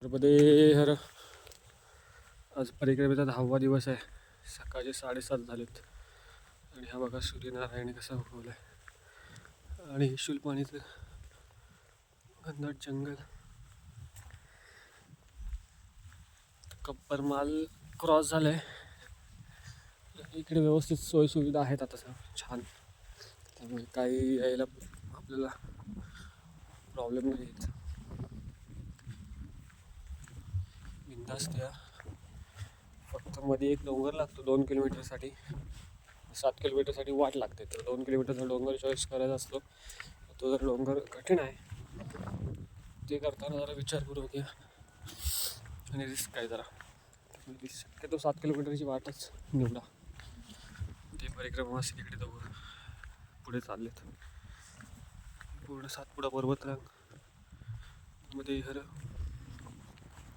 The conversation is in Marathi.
नर्मदे हर. आज परिक्रमेचा 10वा दिवस आहे. सकाळचे 7:30 झालेत आणि हा बघा सूर्यनारायण कसा उगवलाय आणि शुलपाणीचं घनदाट जंगल. कप्पर माल क्रॉस झालाय. इकडे व्यवस्थित सोयीसुविधा आहेत आता छान, त्यामुळे काही यायला आपल्याला प्रॉब्लेम नाही येत. बिनधास्त या. फक्त मध्ये एक डोंगर लागतो 2 किलोमीटरसाठी. 7 किलोमीटरसाठी वाट लागते, तर 2 किलोमीटरचा डोंगर चॉईस करायचा असतो. तो जर डोंगर कठीण आहे, ते करताना जरा विचारपूर्वक या आणि रिस्क आहे जरा. शक्यतो 7 किलोमीटरची वाटच निवडा. ते परिक्रमावासी तिकडे दोघं पुढे चाललेत. पूर्ण सातपुडा पर्वतरांग मध्ये हर